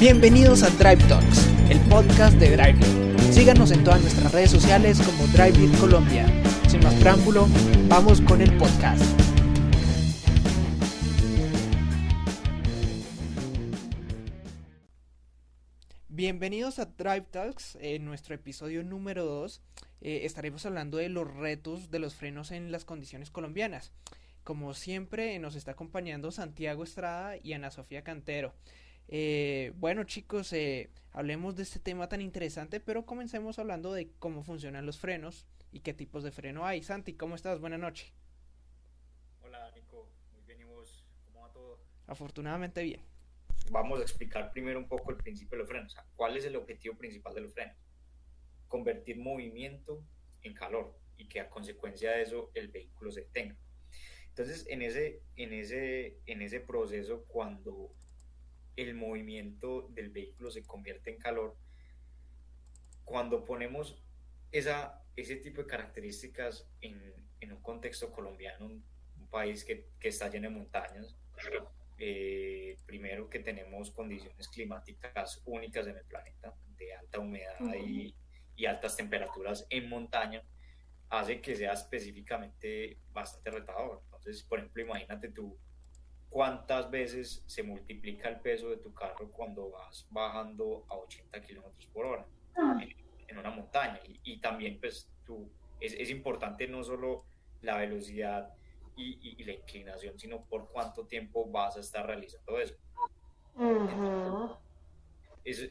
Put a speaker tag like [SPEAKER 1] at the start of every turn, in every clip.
[SPEAKER 1] Bienvenidos a Drive Talks, el podcast de Drively. Síganos en todas nuestras redes sociales como Drively Colombia. Sin más preámbulo, vamos con el podcast. Bienvenidos a Drive Talks, en nuestro episodio número 2. Estaremos hablando de los retos de los frenos en las condiciones colombianas. Como siempre, nos está acompañando Santiago Estrada y Ana Sofía Cantero. Bueno chicos, hablemos de este tema tan interesante, pero comencemos hablando de cómo funcionan los frenos y qué tipos de freno hay. Santi, ¿cómo estás? Buenas noches.
[SPEAKER 2] Hola Nico, muy bien, ¿y vos? ¿Cómo va todo?
[SPEAKER 1] Afortunadamente bien.
[SPEAKER 2] Vamos a explicar primero un poco el principio de los frenos. O sea, ¿cuál es el objetivo principal de los frenos? Convertir movimiento en calor y que a consecuencia de eso el vehículo se detenga. Entonces, en ese proceso, cuando el movimiento del vehículo se convierte en calor, cuando ponemos ese tipo de características en un contexto colombiano, un país que está lleno de montañas, primero que tenemos condiciones climáticas únicas en el planeta, de alta humedad y altas temperaturas en montaña, hace que sea específicamente bastante retador. Entonces, por ejemplo, imagínate tú cuántas veces se multiplica el peso de tu carro cuando vas bajando a 80 kilómetros por hora en, en una montaña. Y también, pues, es importante no solo la velocidad y la inclinación, sino por cuánto tiempo vas a estar realizando eso. Entonces,
[SPEAKER 3] Uh-huh.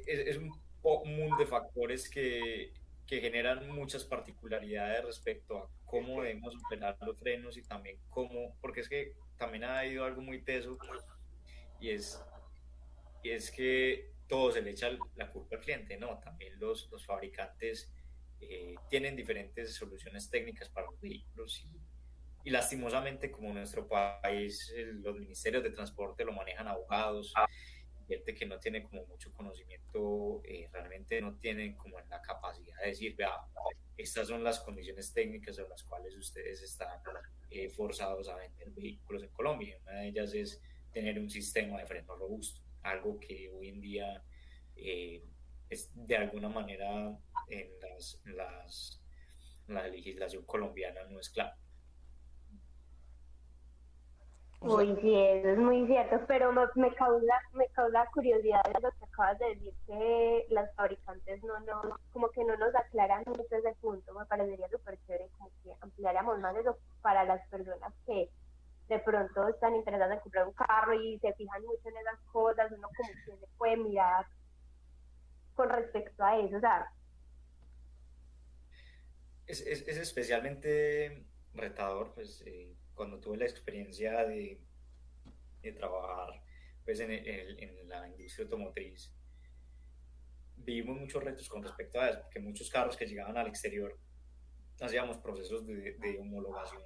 [SPEAKER 2] es un mundo de factores que generan muchas particularidades respecto a cómo debemos operar los frenos y también cómo, porque es que también ha habido algo muy teso y es que todo se le echa la culpa al cliente, ¿no? También los fabricantes tienen diferentes soluciones técnicas para los vehículos y lastimosamente como en nuestro país los ministerios de transporte lo manejan abogados, gente que no tiene como mucho conocimiento, realmente no tienen como la capacidad de decir, vea, estas son las condiciones técnicas sobre las cuales ustedes están forzados a vender vehículos en Colombia. Una de ellas es tener un sistema de freno robusto, algo que hoy en día es de alguna manera en la legislación colombiana no es claro.
[SPEAKER 1] O sea,
[SPEAKER 3] Uy, sí, eso es muy cierto, pero me causa curiosidad lo que acabas de decir, que las fabricantes como que no nos aclaran mucho ese punto. Me parecería súper chévere como que ampliáramos más eso para las personas que de pronto están interesadas en comprar un carro y se fijan mucho en esas cosas, uno como que se puede mirar con respecto a eso, o sea,
[SPEAKER 2] Es especialmente retador, pues, cuando tuve la experiencia de trabajar pues, en la industria automotriz, vivimos muchos retos con respecto a eso, porque muchos carros que llegaban al exterior hacíamos procesos de homologación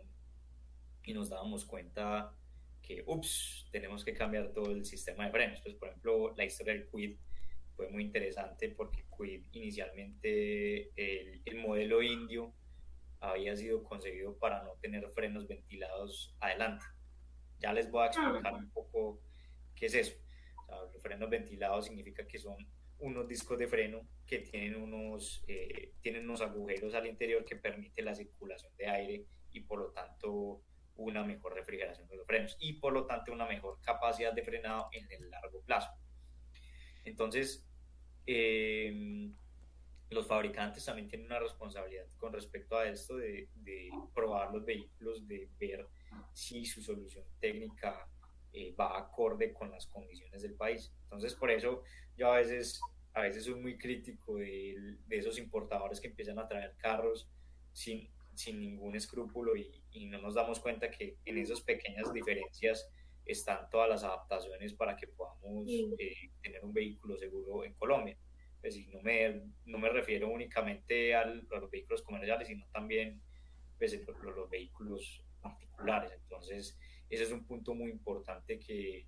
[SPEAKER 2] y nos dábamos cuenta que, ups, tenemos que cambiar todo el sistema de frenos. Pues, por ejemplo, la historia del Kwid fue muy interesante porque Kwid inicialmente, el modelo indio había sido concebido para no tener frenos ventilados adelante. Ya les voy a explicar un poco qué es eso. O sea, los frenos ventilados significa que son unos discos de freno que tienen unos agujeros al interior que permiten la circulación de aire y por lo tanto una mejor refrigeración de los frenos y por lo tanto una mejor capacidad de frenado en el largo plazo. Entonces, los fabricantes también tienen una responsabilidad con respecto a esto de probar los vehículos, de ver si su solución técnica va acorde con las condiciones del país. Entonces, por eso yo a veces soy muy crítico de esos importadores que empiezan a traer carros sin ningún escrúpulo y no nos damos cuenta que en esas pequeñas diferencias están todas las adaptaciones para que podamos
[SPEAKER 3] sí.
[SPEAKER 2] tener un vehículo seguro en Colombia. Pues, y no me refiero únicamente a los vehículos comerciales, sino también pues, los vehículos particulares. Entonces, ese es un punto muy importante que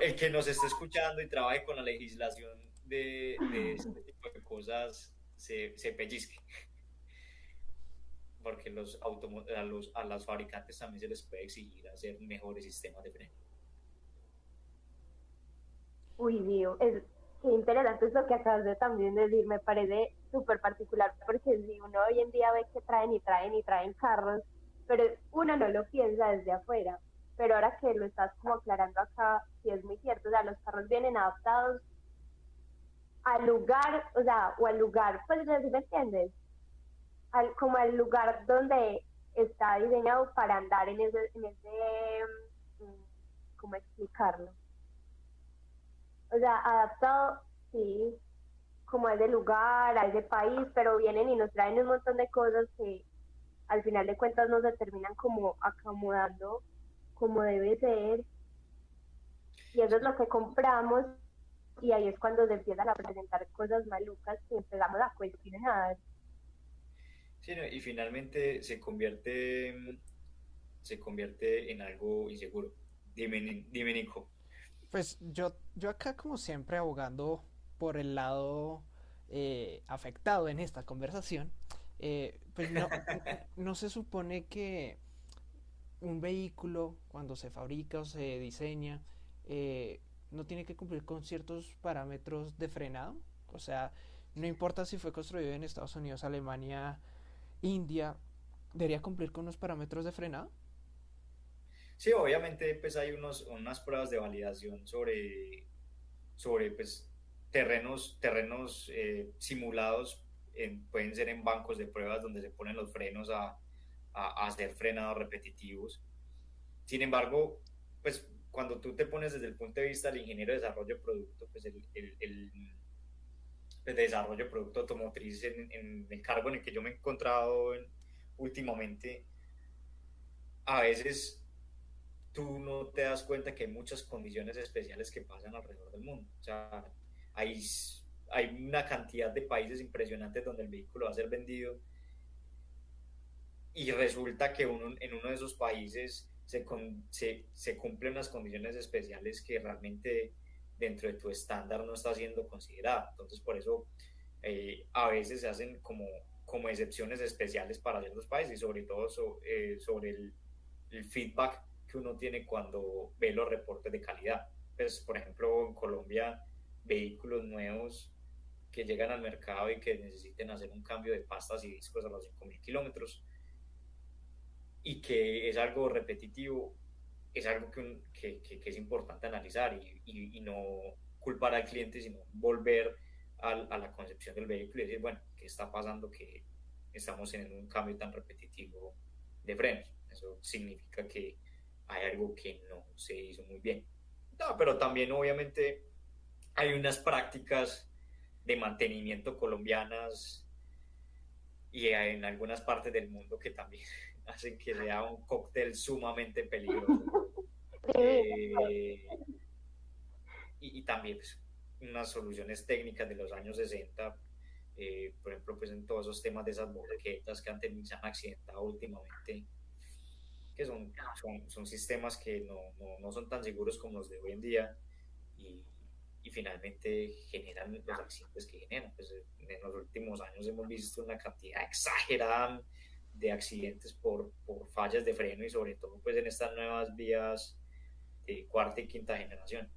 [SPEAKER 2] el que nos esté escuchando y trabaje con la legislación de este tipo de cosas se pellizque, porque a los fabricantes también se les puede exigir hacer mejores sistemas de freno.
[SPEAKER 3] Uy, Dios, es qué interesante es lo que acabas de también decir, me parece súper particular, porque si uno hoy en día ve que traen y traen y traen carros, pero uno no lo piensa desde afuera, pero ahora que lo estás como aclarando acá, sí es muy cierto, o sea, los carros vienen adaptados al lugar, o sea, o al lugar, pues no sé si me entiendes, como al lugar donde está diseñado para andar mm, ¿cómo explicarlo? O sea, adaptado, sí, como a ese lugar, a ese país, pero vienen y nos traen un montón de cosas que al final de cuentas no se terminan como acomodando como debe ser, y eso es lo que compramos, y ahí es cuando se empiezan a presentar cosas malucas que empezamos a cuestionar.
[SPEAKER 2] Sí, ¿no? Y finalmente se convierte en algo inseguro. Dime, Nico.
[SPEAKER 1] Pues yo acá como siempre abogando por el lado afectado en esta conversación, pues no se supone que un vehículo cuando se fabrica o se diseña eh, no tiene que cumplir con ciertos parámetros de frenado. O sea, no importa si fue construido en Estados Unidos, Alemania, India, debería cumplir con unos parámetros de frenado.
[SPEAKER 2] Sí, obviamente pues hay unas pruebas de validación sobre pues, terrenos simulados, pueden ser en bancos de pruebas donde se ponen los frenos a hacer frenados repetitivos. Sin embargo, pues cuando tú te pones desde el punto de vista del ingeniero de desarrollo de producto, pues el desarrollo de producto automotriz en el cargo en el que yo me he encontrado últimamente, a veces tú no te das cuenta que hay muchas condiciones especiales que pasan alrededor del mundo. O sea, hay, hay una cantidad de países impresionantes donde el vehículo va a ser vendido y resulta que en uno de esos países se cumplen unas condiciones especiales que realmente dentro de tu estándar no está siendo considerada. Entonces, por eso a veces se hacen como excepciones especiales para ciertos países y sobre todo sobre el feedback que uno tiene cuando ve los reportes de calidad. Pues, por ejemplo, en Colombia, vehículos nuevos que llegan al mercado y que necesiten hacer un cambio de pastas y discos a los 5.000 kilómetros y que es algo repetitivo, es algo que es importante analizar y no culpar al cliente, sino volver a la concepción del vehículo y decir, bueno, ¿qué está pasando que estamos en un cambio tan repetitivo de frenos? Eso significa que hay algo que no se hizo muy bien. No, pero también obviamente hay unas prácticas de mantenimiento colombianas y en algunas partes del mundo que también hacen que sea un cóctel sumamente peligroso.
[SPEAKER 3] Sí,
[SPEAKER 2] Eh, y también pues, unas soluciones técnicas de los años 60, por ejemplo, pues en todos esos temas de esas moquetas que se han accidentado últimamente, que son sistemas que no son tan seguros como los de hoy en día y, y finalmente generan los accidentes que generan. Pues en los últimos años hemos visto una cantidad exagerada de accidentes por fallas de freno y sobre todo pues en estas nuevas vías de cuarta y quinta generación.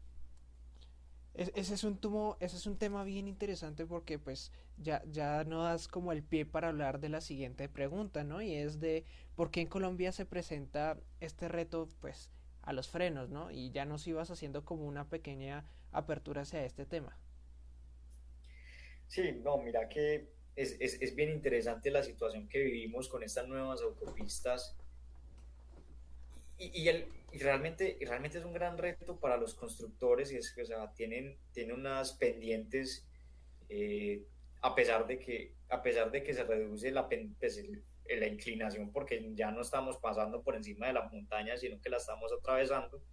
[SPEAKER 1] Ese es un tema bien interesante porque pues ya no das como el pie para hablar de la siguiente pregunta, ¿no? Y es de por qué en Colombia se presenta este reto pues a los frenos, ¿no? Y ya nos ibas haciendo como una pequeña apertura hacia este tema.
[SPEAKER 2] Sí, no, mira que es bien interesante la situación que vivimos con estas nuevas autopistas y realmente es un gran reto para los constructores y es que, o sea, tienen unas pendientes eh, a pesar de que se reduce la inclinación porque ya no estamos pasando por encima de la montaña, sino que la estamos atravesando.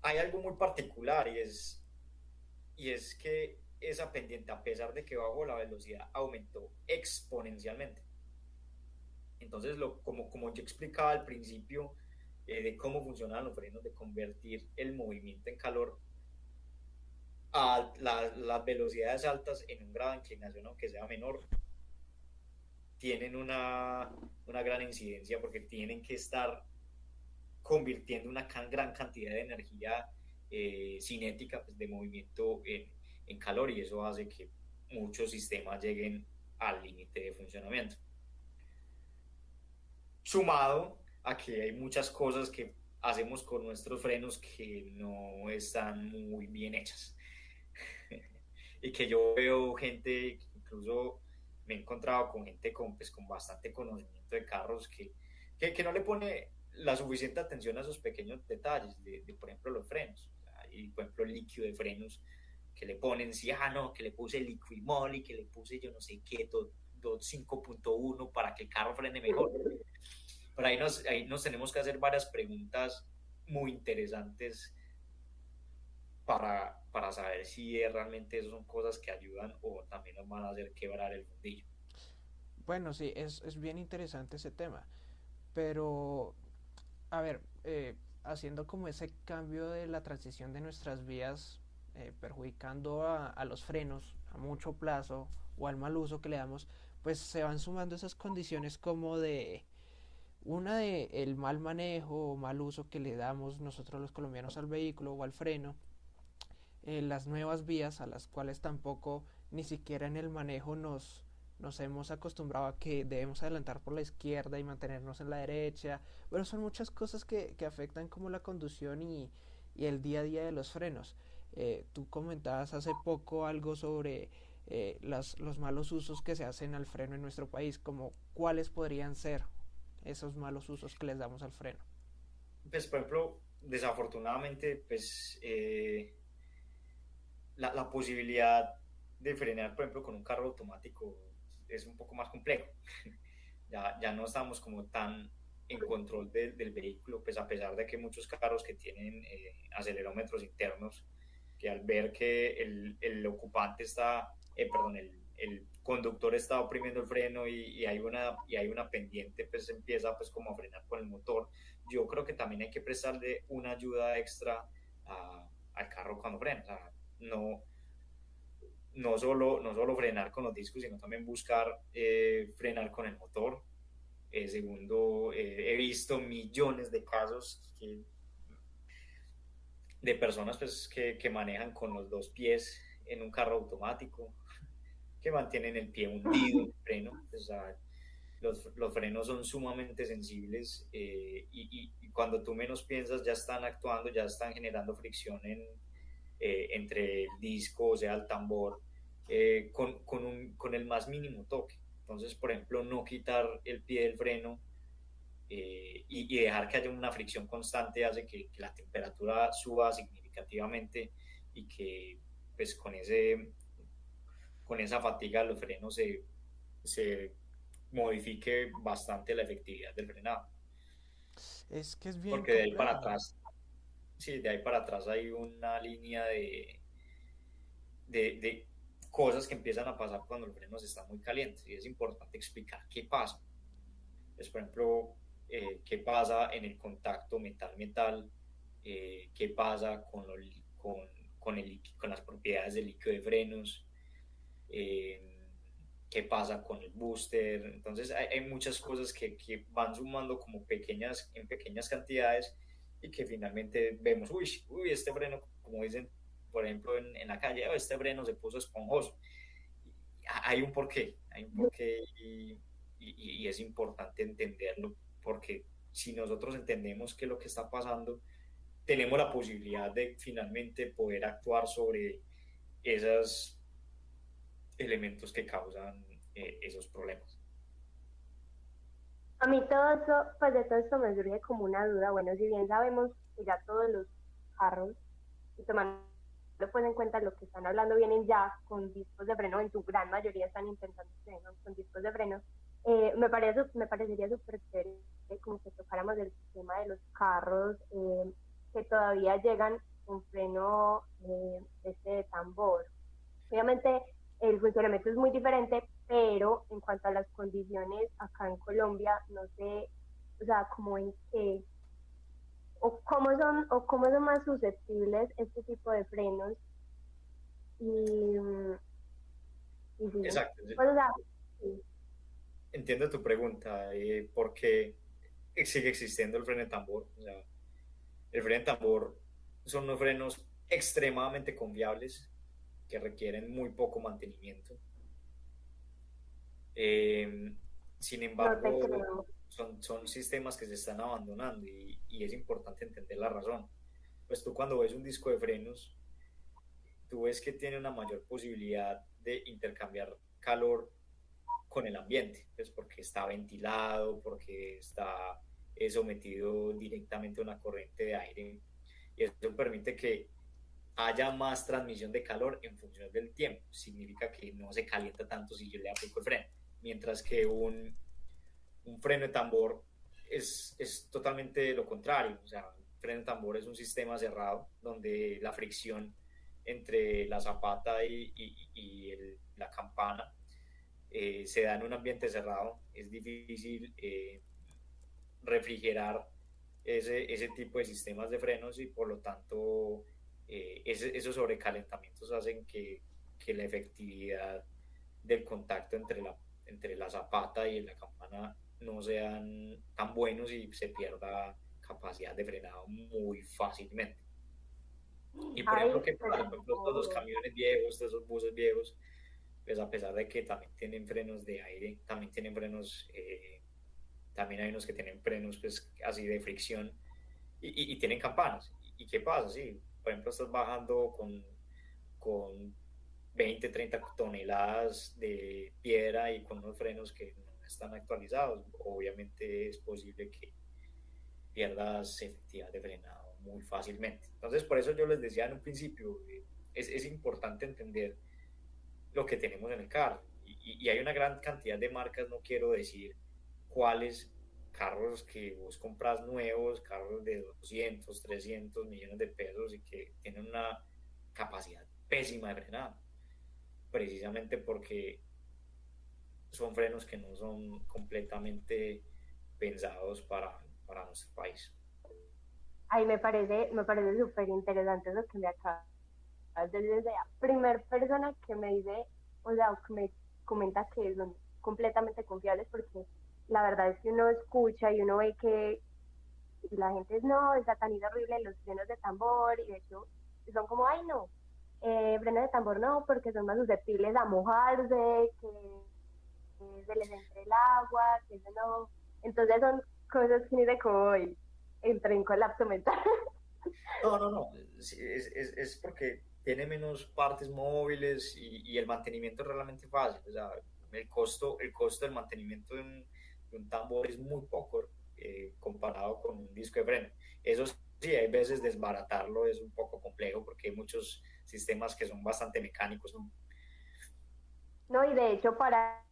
[SPEAKER 2] Hay algo muy particular y es que esa pendiente, a pesar de que bajó la velocidad, aumentó exponencialmente. Entonces, como yo explicaba al principio de cómo funcionan los frenos, de convertir el movimiento en calor a las velocidades altas en un grado de inclinación, aunque sea menor, tienen una gran incidencia porque tienen que estar convirtiendo una gran cantidad de energía cinética, pues, de movimiento en calor, y eso hace que muchos sistemas lleguen al límite de funcionamiento. Sumado a que hay muchas cosas que hacemos con nuestros frenos que no están muy bien hechas. Y que yo veo gente, incluso me he encontrado con gente con bastante conocimiento de carros que no le pone la suficiente atención a esos pequeños detalles de por ejemplo, los frenos. O sea, y, por ejemplo, el líquido de frenos que le ponen, sí, no, que le puse Liquimol y que le puse yo no sé qué, 5.1 para que el carro frene mejor. Pero ahí nos tenemos que hacer varias preguntas muy interesantes para saber si realmente eso son cosas que ayudan o también nos van a hacer quebrar el fundillo.
[SPEAKER 1] Bueno, sí, es bien interesante ese tema, pero a ver, haciendo como ese cambio de la transición de nuestras vías, perjudicando a los frenos a mucho plazo o al mal uso que le damos, pues se van sumando esas condiciones como de una de el mal manejo o mal uso que le damos nosotros los colombianos al vehículo o al freno, las nuevas vías a las cuales tampoco ni siquiera en el manejo nos hemos acostumbrado a que debemos adelantar por la izquierda y mantenernos en la derecha. Bueno, son muchas cosas que afectan como la conducción y el día a día de los frenos. Tú comentabas hace poco algo sobre los malos usos que se hacen al freno en nuestro país, como cuáles podrían ser esos malos usos que les damos al freno.
[SPEAKER 2] Pues, por ejemplo, desafortunadamente, pues la posibilidad de frenar, por ejemplo, con un carro automático es un poco más complejo. Ya no estamos como tan en control del vehículo, pues a pesar de que muchos carros que tienen acelerómetros internos, que al ver que el ocupante está, perdón, el conductor está oprimiendo el freno y hay una pendiente, pues empieza pues como a frenar con el motor. Yo creo que también hay que prestarle una ayuda extra al carro cuando frena. O sea, no, no solo frenar con los discos, sino también buscar frenar con el motor. Segundo, he visto millones de casos de personas pues, que manejan con los dos pies en un carro automático, que mantienen el pie hundido en el freno. Pues, o sea, los frenos son sumamente sensibles, y cuando tú menos piensas ya están actuando, ya están generando fricción entre el disco, o sea, el tambor, con el más mínimo toque. Entonces, por ejemplo, no quitar el pie del freno y dejar que haya una fricción constante hace que la temperatura suba significativamente y que pues con esa fatiga los frenos se modifique bastante la efectividad del frenado.
[SPEAKER 1] Es que es bien
[SPEAKER 2] Porque de ahí para
[SPEAKER 1] complejo.
[SPEAKER 2] atrás, sí, de ahí para atrás hay una línea de cosas que empiezan a pasar cuando el freno está muy caliente, y es importante explicar qué pasa. Pues, por ejemplo, qué pasa en el contacto metal-metal, qué pasa con las propiedades del líquido de frenos, eh, qué pasa con el booster. Entonces hay muchas cosas que van sumando como en pequeñas cantidades, y que finalmente vemos, uy, este freno, como dicen, por ejemplo, en la calle, oh, este freno se puso esponjoso. Hay un porqué, y es importante entenderlo, porque si nosotros entendemos qué es lo que está pasando, tenemos la posibilidad de finalmente poder actuar sobre esos elementos que causan esos problemas.
[SPEAKER 3] A mí todo eso, pues de todo esto me surge como una duda. Bueno, si bien sabemos que ya todos los carros, y tomando pues en cuenta lo que están hablando, vienen ya con discos de freno, en su gran mayoría están intentando frenos con discos de freno, me parecería súper chévere como que tocáramos el tema de los carros que todavía llegan con freno de tambor. Obviamente el funcionamiento es muy diferente, pero en cuanto a las condiciones acá en Colombia, no sé, o sea, como en qué, o cómo son más susceptibles este tipo de frenos y, y sí,
[SPEAKER 2] Exacto.
[SPEAKER 3] pues o sea, sí.
[SPEAKER 2] Entiendo tu pregunta, ¿por qué sigue existiendo el freno de tambor? O sea, el freno de tambor son unos frenos extremadamente confiables que requieren muy poco mantenimiento. Eh, Sin
[SPEAKER 3] No te
[SPEAKER 2] embargo,
[SPEAKER 3] creo.
[SPEAKER 2] son sistemas que se están abandonando y es importante entender la razón. Pues tú cuando ves un disco de frenos, tú ves que tiene una mayor posibilidad de intercambiar calor con el ambiente, pues porque está ventilado, porque está sometido directamente a una corriente de aire y eso permite que haya más transmisión de calor en función del tiempo. Significa que no se calienta tanto si yo le aplico el freno, mientras que un freno de tambor es totalmente lo contrario. O sea, un freno de tambor es un sistema cerrado donde la fricción entre la zapata la campana se da en un ambiente cerrado. Es difícil refrigerar ese tipo de sistemas de frenos y por lo tanto esos sobrecalentamientos hacen que la efectividad del contacto entre la zapata y la campana no sean tan buenos y se pierda capacidad de frenado muy fácilmente. Y por ejemplo,
[SPEAKER 3] Ay,
[SPEAKER 2] ¿qué pasa? Por ejemplo, todos los
[SPEAKER 3] pero
[SPEAKER 2] camiones viejos, todos esos buses viejos, pues a pesar de que también tienen frenos de aire, también tienen frenos, también hay unos que tienen frenos pues así de fricción y tienen campanas. ¿Y qué pasa? Sí, por ejemplo, estás bajando con 20, 30 toneladas de piedra y con unos frenos que no están actualizados. Obviamente es posible que pierdas efectividad de frenado muy fácilmente. Entonces, por eso yo les decía en un principio, es importante entender lo que tenemos en el carro. Y hay una gran cantidad de marcas, no quiero decir cuáles carros que vos compras nuevos, carros de 200, 300 millones de pesos y que tienen una capacidad pésima de frenado, precisamente porque son frenos que no son completamente pensados para nuestro país.
[SPEAKER 3] ay, me parece súper interesante lo que me acabas de decir. La primer persona que me dice, o sea, que me comenta que son completamente confiables, porque la verdad es que uno escucha y uno ve que la gente es, no, es tan horrible los frenos de tambor, y de hecho son como, ay, no, frenos de tambor no, porque son más susceptibles a mojarse, que se les entre el agua, que eso no. Entonces son cosas que ni de como hoy entré en colapso mental.
[SPEAKER 2] No, no, no, es porque tiene menos partes móviles y el mantenimiento es realmente fácil. O sea, el costo del mantenimiento de un tambor es muy poco comparado con un disco de freno. Eso sí, hay veces desbaratarlo es un poco complejo porque hay muchos sistemas que son bastante mecánicos, ¿no?
[SPEAKER 3] No, y de hecho para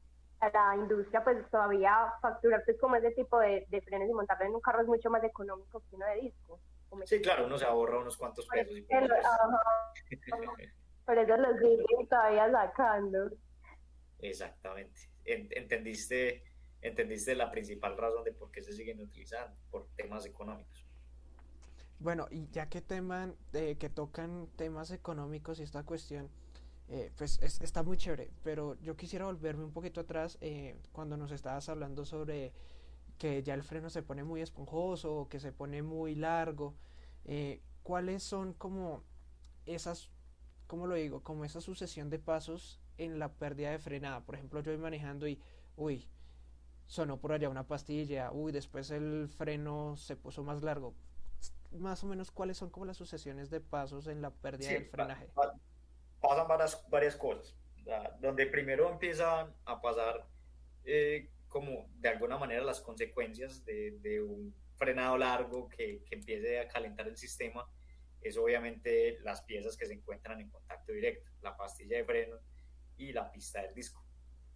[SPEAKER 3] la industria pues todavía facturar pues como ese tipo de frenos y montarlo en un carro es mucho más económico que uno de disco.
[SPEAKER 2] Sí, claro, uno se ahorra unos cuantos
[SPEAKER 3] Por eso,
[SPEAKER 2] pesos y por eso
[SPEAKER 3] por eso lo siguen todavía sacando.
[SPEAKER 2] exactamente. Entendiste la principal razón de por qué se siguen utilizando, por temas económicos.
[SPEAKER 1] Bueno, y ya que que tocan temas económicos y esta cuestión, pues está muy chévere, pero yo quisiera volverme un poquito atrás cuando nos estabas hablando sobre que ya el freno se pone muy esponjoso o que se pone muy largo. ¿Cuáles son como esas, cómo lo digo, como esa sucesión de pasos en la pérdida de frenada? Por ejemplo, yo voy manejando y, uy, sonó por allá una pastilla, uy, después el freno se puso más largo. Más o menos cuáles son como las sucesiones de pasos en la pérdida
[SPEAKER 2] Sí,
[SPEAKER 1] del frenaje.
[SPEAKER 2] pasan varias cosas. O sea, donde primero empiezan a pasar como de alguna manera las consecuencias de un frenado largo que empiece a calentar el sistema, es obviamente las piezas que se encuentran en contacto directo, la pastilla de freno y la pista del disco.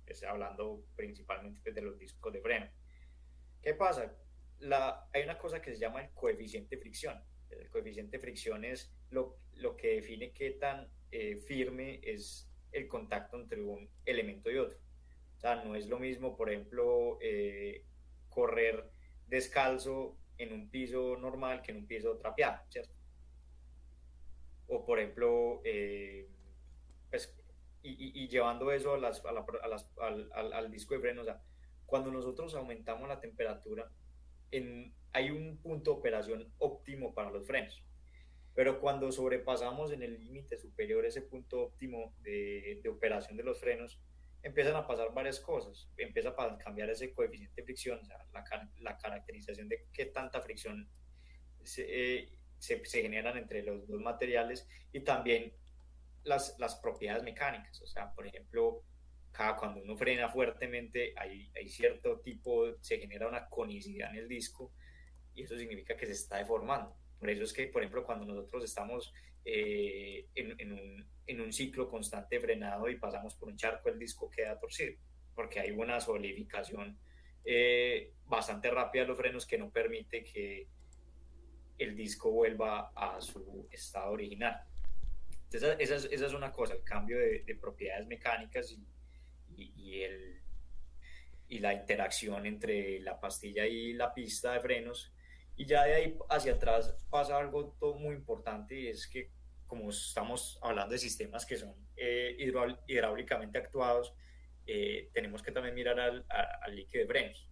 [SPEAKER 2] Estoy hablando principalmente pues, de los discos de freno. ¿Qué pasa? Hay una cosa que se llama el coeficiente de fricción. El coeficiente de fricción es lo que define qué tan firme es el contacto entre un elemento y otro. O sea, no es lo mismo, por ejemplo, correr descalzo en un piso normal que en un piso trapeado, ¿cierto? O, por ejemplo, pues, y llevando eso al disco de freno, o sea, cuando nosotros aumentamos la temperatura, hay un punto de operación óptimo para los frenos. pero cuando sobrepasamos en el límite superior ese punto óptimo de operación de los frenos, empiezan a pasar varias cosas. Empieza a cambiar ese coeficiente de fricción, o sea, la caracterización de qué tanta fricción se generan entre los dos materiales, y también las propiedades mecánicas. O sea, por ejemplo, cuando uno frena fuertemente, hay cierto tipo, se genera una conicidad en el disco, y eso significa que se está deformando. Por eso es que, por ejemplo, cuando nosotros estamos en un ciclo constante de frenado y pasamos por un charco, el disco queda torcido, porque hay una solidificación bastante rápida de los frenos que no permite que el disco vuelva a su estado original. Entonces, esa es una cosa, el cambio de propiedades mecánicas y la interacción entre la pastilla y la pista de frenos. Y ya de ahí hacia atrás pasa algo todo muy importante, y es que como estamos hablando de sistemas que son hidráulicamente actuados, tenemos que también mirar al líquido de frenos.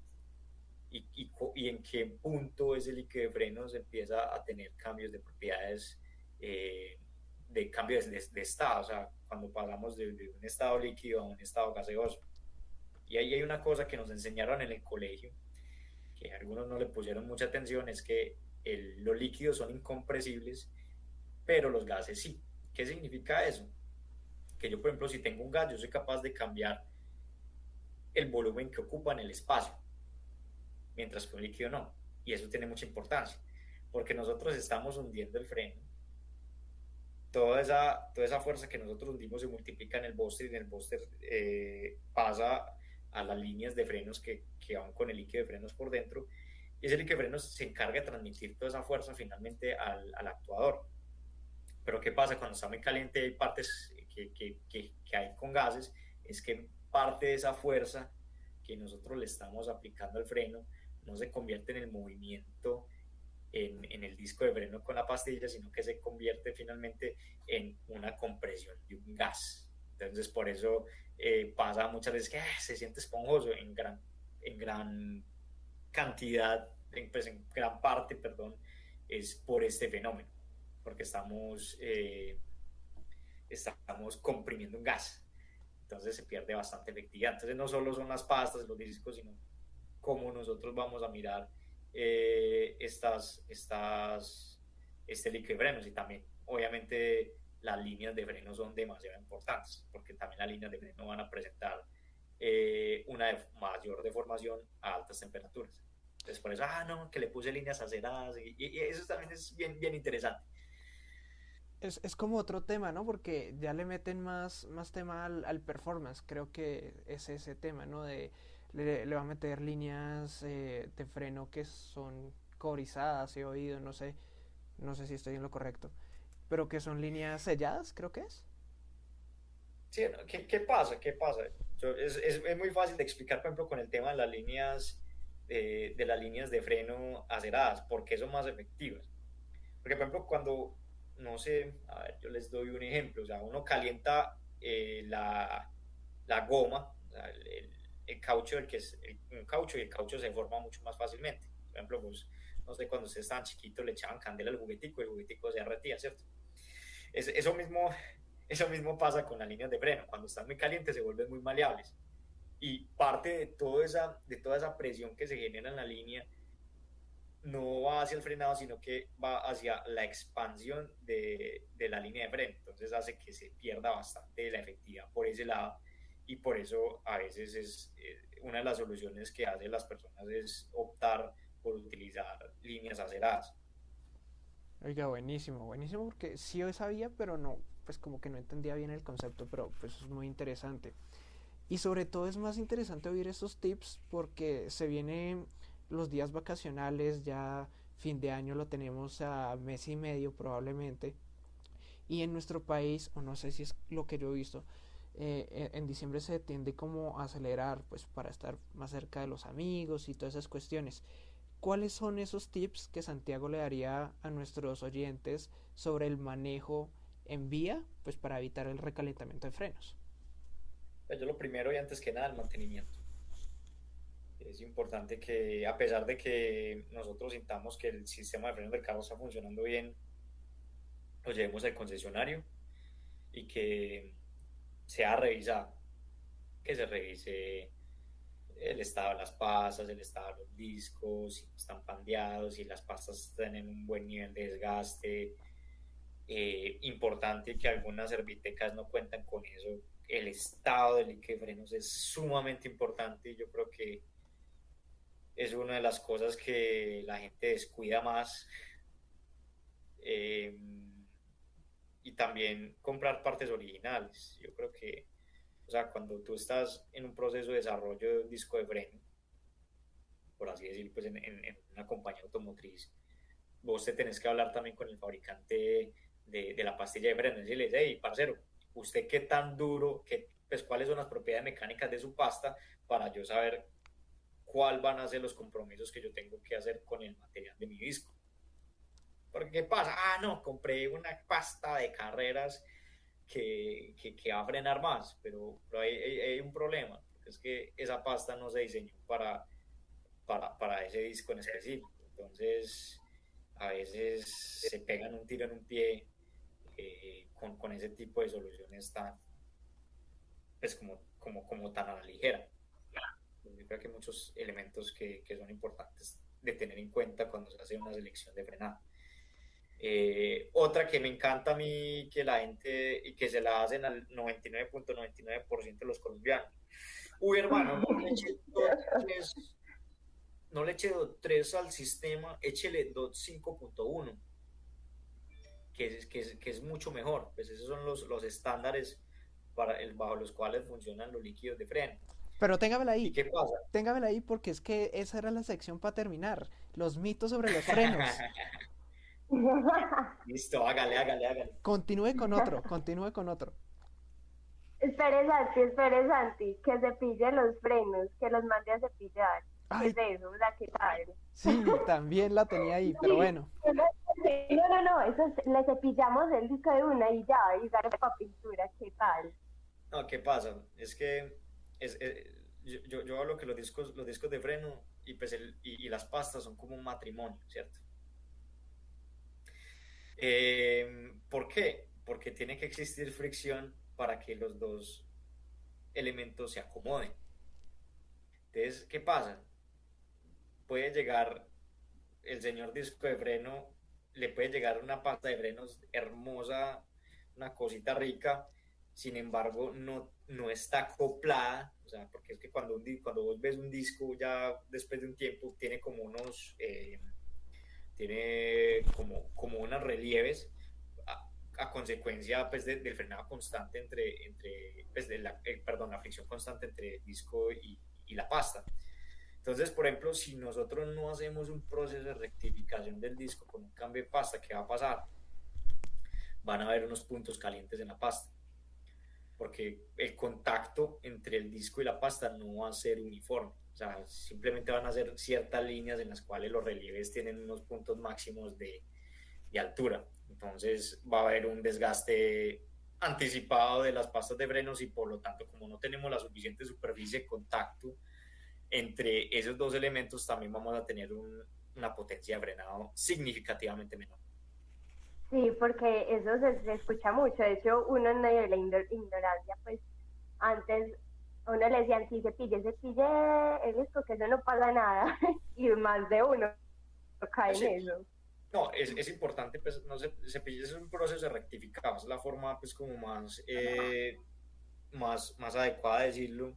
[SPEAKER 2] Y en qué punto ese líquido de frenos empieza a tener cambios de propiedades, de cambios de estado, o sea, cuando pasamos de un estado líquido a un estado gaseoso. Y ahí hay una cosa que nos enseñaron en el colegio, que algunos no le pusieron mucha atención, es que los líquidos son incompresibles, pero los gases sí. ¿Qué significa eso? Que yo, por ejemplo, si tengo un gas, yo soy capaz de cambiar el volumen que ocupa en el espacio, mientras que un líquido no. Y eso tiene mucha importancia, porque nosotros estamos hundiendo el freno. Toda esa fuerza que nosotros hundimos se multiplica en el booster, y en el booster pasa a las líneas de frenos que van con el líquido de frenos por dentro, y ese líquido de frenos se encarga de transmitir toda esa fuerza finalmente al actuador. Pero ¿qué pasa? Cuando está muy caliente, hay partes que hay con gases, es que parte de esa fuerza que nosotros le estamos aplicando al freno no se convierte en el movimiento en el disco de freno con la pastilla, sino que se convierte finalmente en una compresión de un gas. Entonces, por eso pasa muchas veces que se siente esponjoso en gran cantidad, pues en gran parte, perdón, es por este fenómeno, porque estamos comprimiendo un gas. Entonces se pierde bastante efectividad. Entonces no solo son las pastas, los discos, sino cómo nosotros vamos a mirar este líquido de frenos. Y también, obviamente, las líneas de freno son demasiado importantes, porque también las líneas de freno van a presentar una mayor deformación a altas temperaturas. Entonces, por eso, no, que le puse líneas aceradas, y eso también es bien, bien interesante.
[SPEAKER 1] Es como otro tema, ¿no? Porque ya le meten más tema al performance. Creo que es ese tema, ¿no? Le va a meter líneas de freno que son corizadas, he oído, no sé si estoy en lo correcto. Pero que son líneas selladas, creo que es.
[SPEAKER 2] Sí, ¿no? ¿Qué pasa? ¿Qué pasa? Es muy fácil de explicar, por ejemplo, con el tema de las líneas de freno aceradas, porque son más efectivas. Porque, por ejemplo, cuando, no sé, a ver, yo les doy un ejemplo, o sea, uno calienta la goma, o sea, el caucho, un caucho, y el caucho se forma mucho más fácilmente. Por ejemplo, pues, no sé, cuando ustedes estaban chiquitos le echaban candela al juguetico, y el juguetico se derretía, ¿cierto? Es, eso mismo, eso mismo pasa con las líneas de freno. Cuando están muy calientes se vuelven muy maleables. Y parte de toda esa presión que se genera en la línea no va hacia el frenado, sino que va hacia la expansión de la línea de freno. Entonces hace que se pierda bastante la efectividad por ese lado. Y por eso a veces es una de las soluciones que hacen las personas es optar por utilizar líneas aceradas.
[SPEAKER 1] Oiga, buenísimo, buenísimo porque sí yo sabía, pero no, pues como que no entendía bien el concepto, pero pues es muy interesante. Y sobre todo es más interesante oír estos tips porque se vienen los días vacacionales, ya fin de año lo tenemos a mes y medio probablemente. Y en nuestro país, o no sé si es lo que yo he visto, en diciembre se tiende como a acelerar pues para estar más cerca de los amigos y todas esas cuestiones. ¿Cuáles son esos tips que Santiago le daría a nuestros oyentes sobre el manejo en vía, pues para evitar el recalentamiento de frenos?
[SPEAKER 2] Pues yo lo primero y antes que nada el mantenimiento. Es importante que, a pesar de que nosotros sintamos que el sistema de frenos del carro está funcionando bien, lo llevemos al concesionario y que sea revisado, que se revise el estado de las pastas, el estado de los discos, si están pandeados, si las pastas tienen un buen nivel de desgaste. Importante que algunas servitecas no cuentan con eso. El estado del líquido de frenos es sumamente importante y yo creo que es una de las cosas que la gente descuida más. Eh, y también comprar partes originales. Yo creo que, o sea, cuando tú estás en un proceso de desarrollo de un disco de freno, por así decirlo, pues en una compañía automotriz, vos te tenés que hablar también con el fabricante de la pastilla de freno y decirle, hey, parcero, ¿usted qué tan duro, pues cuáles son las propiedades mecánicas de su pasta para yo saber cuál van a ser los compromisos que yo tengo que hacer con el material de mi disco? Porque ¿qué pasa? Ah, no, compré una pasta de carreras que va a frenar más, pero hay un problema, porque es que esa pasta no se diseñó para ese disco en específico. Entonces, a veces se pegan un tiro en un pie con ese tipo de soluciones tan, pues como tan a la ligera. Yo creo que hay muchos elementos que son importantes de tener en cuenta cuando se hace una selección de frenado. Otra que me encanta a mí que la gente y que se la hacen al 99.99% de los colombianos. Uy, hermano, no le eche DOT 3 al sistema, échele DOT 5.1, que es mucho mejor. Pues esos son los estándares bajo los cuales funcionan los líquidos de freno.
[SPEAKER 1] Pero
[SPEAKER 2] ¿Y qué pasa?
[SPEAKER 1] téngamela ahí porque es que esa era la sección para terminar, los mitos sobre los frenos.
[SPEAKER 2] Listo, hágale.
[SPEAKER 1] Continúe con otro.
[SPEAKER 3] Espere Santi, que cepille los frenos, que los mande a cepillar. ¿Qué
[SPEAKER 1] Ay,
[SPEAKER 3] es eso? O sea, ¿qué tal?
[SPEAKER 1] sí, también la tenía ahí, pero bueno.
[SPEAKER 3] No, eso le cepillamos el disco de una y ya, y sale para pintura, ¿qué tal?
[SPEAKER 2] No, ¿qué pasa? Es que yo hablo que los discos de freno y, pues y las pastas son como un matrimonio, ¿cierto? ¿Por qué? Porque tiene que existir fricción para que los dos elementos se acomoden. Entonces, ¿qué pasa? Puede llegar el señor disco de freno, le puede llegar una pasta de frenos hermosa, una cosita rica, sin embargo no está acoplada, o sea, porque es que cuando vos ves un disco ya después de un tiempo tiene como tiene como unos relieves a consecuencia pues del frenado constante entre pues, la fricción constante entre el disco y la pasta. Entonces, por ejemplo, si nosotros no hacemos un proceso de rectificación del disco con un cambio de pasta, ¿qué va a pasar? Van a haber unos puntos calientes en la pasta, porque el contacto entre el disco y la pasta no va a ser uniforme. O sea, simplemente van a ser ciertas líneas en las cuales los relieves tienen unos puntos máximos de altura. Entonces va a haber un desgaste anticipado de las pastas de frenos y por lo tanto, como no tenemos la suficiente superficie de contacto entre esos dos elementos, también vamos a tener una potencia de frenado significativamente menor.
[SPEAKER 3] Sí, porque eso se escucha mucho. De hecho, uno en medio de la ignorancia, pues antes a uno le decían, sí, cepille el disco, que eso no pasa nada. Y más de uno cae
[SPEAKER 2] Sí.
[SPEAKER 3] en eso.
[SPEAKER 2] No, es importante, pues, no cepillar es un proceso de rectificado, es la forma, pues, como más adecuada de decirlo,